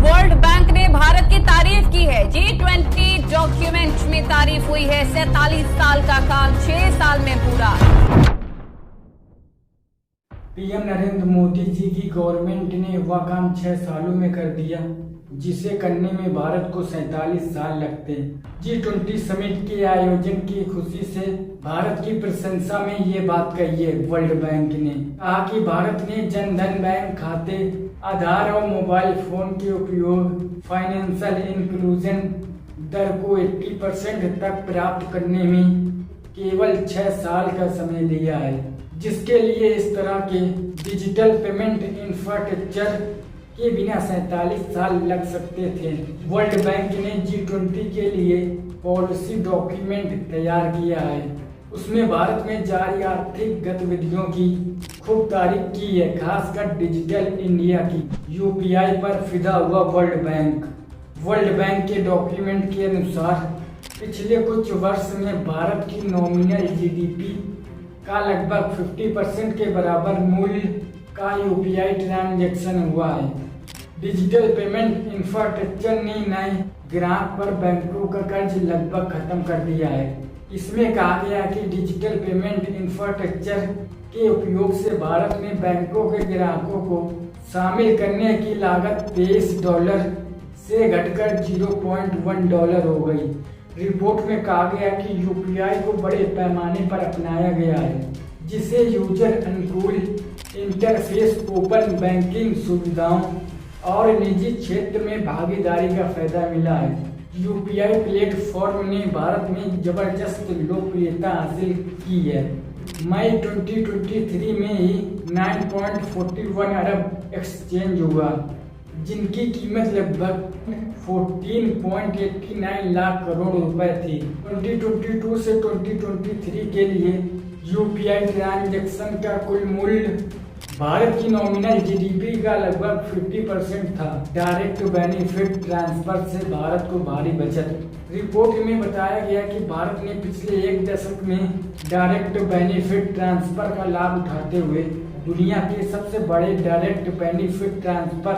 World bank ने भारत की तारीफ की है। G20 डॉक्यूमेंट में तारीफ हुई है। 47 साल का काम 6 साल में पूरा। पीएम नरेंद्र मोदी जी की गवर्नमेंट ने वह काम 6 सालों में कर दिया जिसे करने में भारत को 47 साल लगते। G20 समिट के आयोजन की खुशी से भारत की प्रशंसा में ये बात कही है। वर्ल्ड बैंक ने कहा कि भारत ने जन धन बैंक खाते, आधार और मोबाइल फोन के उपयोग, फाइनेंशियल इंक्लूजन दर को 80% तक प्राप्त करने में केवल 6 साल का समय लिया है, जिसके लिए इस तरह के डिजिटल पेमेंट इंफ्रास्ट्रक्चर के बिना 47 साल लग सकते थे। वर्ल्ड बैंक ने G20 के लिए पॉलिसी डॉक्यूमेंट तैयार किया है। उसमें भारत में जारी आर्थिक गतिविधियों की खूब तारीफ की है, खासकर डिजिटल इंडिया की। यूपीआई पर फिदा हुआ वर्ल्ड बैंक के डॉक्यूमेंट के अनुसार पिछले कुछ वर्ष में भारत की नॉमिनल जीडीपी का लगभग 50% के बराबर मूल्य का यूपीआई ट्रांजैक्शन हुआ है। डिजिटल पेमेंट इंफ्रास्ट्रक्चर ने नए ग्राहक पर बैंकों का कर्ज लगभग खत्म कर दिया है। इसमें कहा गया है कि डिजिटल पेमेंट इंफ्रास्ट्रक्चर के उपयोग से भारत में बैंकों के ग्राहकों को शामिल करने की लागत $23 से घटकर $0.1 हो गई। रिपोर्ट में कहा गया कि यूपीआई को बड़े पैमाने पर अपनाया गया है, जिसे यूजर अनुकूल इंटरफेस, ओपन बैंकिंग सुविधाओं और निजी क्षेत्र में भागीदारी का फायदा मिला है। यूपीआई प्लेटफॉर्म ने भारत में जबरदस्त लोकप्रियता हासिल की है। मई 2023 में ही 9.41 अरब एक्सचेंज हुआ, जिनकी कीमत लगभग 14.89 लाख करोड़ रुपए थी। 2022 से 2023 के लिए यूपीआई ट्रांजैक्शन का कुल मूल्य भारत की नॉमिनल जीडीपी का लगभग 50% था। डायरेक्ट बेनिफिट ट्रांसफर से भारत को भारी बचत। रिपोर्ट में बताया गया कि भारत ने पिछले 1 दशक में डायरेक्ट बेनिफिट ट्रांसफर का लाभ उठाते हुए दुनिया के सबसे बड़े डायरेक्ट बेनिफिट ट्रांसफर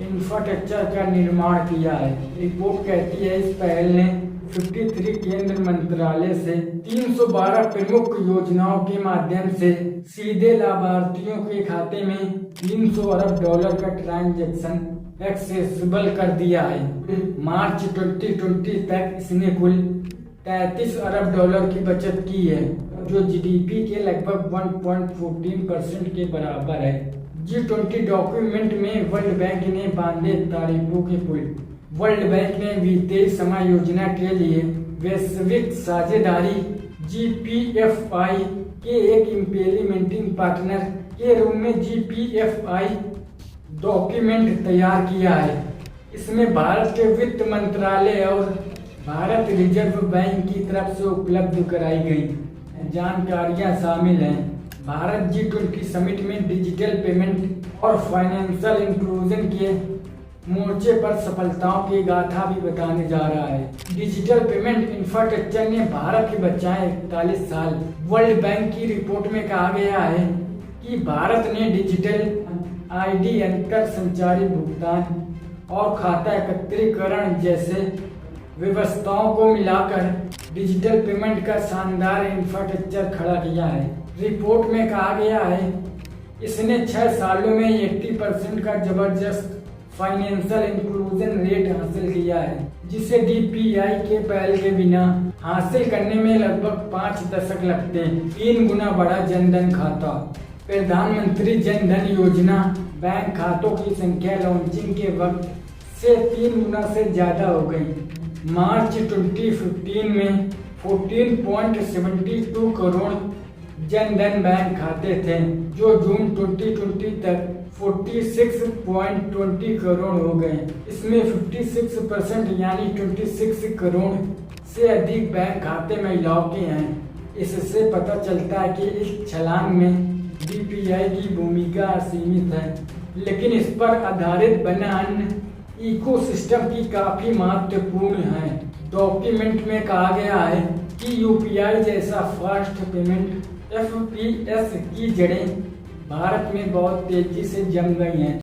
इंफ्रास्ट्रक्चर का निर्माण किया है। रिपोर्ट कहती है इस पहल ने 53 केंद्र मंत्रालय से 312 प्रमुख योजनाओं के माध्यम से सीधे लाभार्थियों के खाते में $300 अरब का ट्रांजैक्शन एक्सेसिबल कर दिया है। मार्च 2020 तक इसने कुल $33 अरब की बचत की है, जो जीडीपी के लगभग 1.14% के बराबर है। G20 डॉक्यूमेंट में वर्ल्ड बैंक ने बांधे तारीखों के पुल। वर्ल्ड बैंक ने वित्तीय समायोजना के लिए वैश्विक साझेदारी GPFI के एक इम्प्लीमेंटिंग पार्टनर के रूप में GPFI डॉक्यूमेंट तैयार किया है। इसमें भारत के वित्त मंत्रालय और भारत रिजर्व बैंक की तरफ से उपलब्ध कराई गई जानकारियां शामिल हैं। भारत G20 समिट में डिजिटल पेमेंट और फाइनेंशियल इंक्लूजन के मोर्चे पर सफलताओं की गाथा भी बताने जा रहा है। डिजिटल पेमेंट इंफ्रास्ट्रक्चर ने भारत के बचाए 41 साल। वर्ल्ड बैंक की रिपोर्ट में कहा गया है कि भारत ने डिजिटल आईडी, अंतर संचारी भुगतान और खाता एकत्रीकरण जैसे व्यवस्थाओं को मिलाकर डिजिटल पेमेंट का शानदार इंफ्रास्ट्रक्चर खड़ा किया है। रिपोर्ट में कहा गया है इसने 6 सालों में 80% का जबरदस्त फाइनेंशियल इंक्लूजन रेट हासिल किया है, जिसे डीपीआई के पहल के बिना हासिल करने में लगभग 5 दशक लगते हैं। 3 गुना बढ़ा जनधन खाता। प्रधानमंत्री जन धन योजना बैंक खातों की संख्या लॉन्चिंग के वक्त से 3 गुना से ज्यादा हो गई। मार्च 2015 में 14.72 करोड़ जन धन बैंक खाते थे, जो जून 2020 तक 46.20 करोड़ हो गए। इसमें 56% यानी 26 करोड़ से अधिक बैंक खाते महिलाओं के हैं। इससे पता चलता है कि इस छलांग में डीपीआई की भूमिका असीमित है, लेकिन इस पर आधारित बना अन्य इकोसिस्टम की काफी महत्वपूर्ण है। डॉक्यूमेंट में कहा गया है कि यूपीआई जैसा फास्ट पेमेंट FPS की जड़ें भारत में बहुत तेजी से जम गई हैं।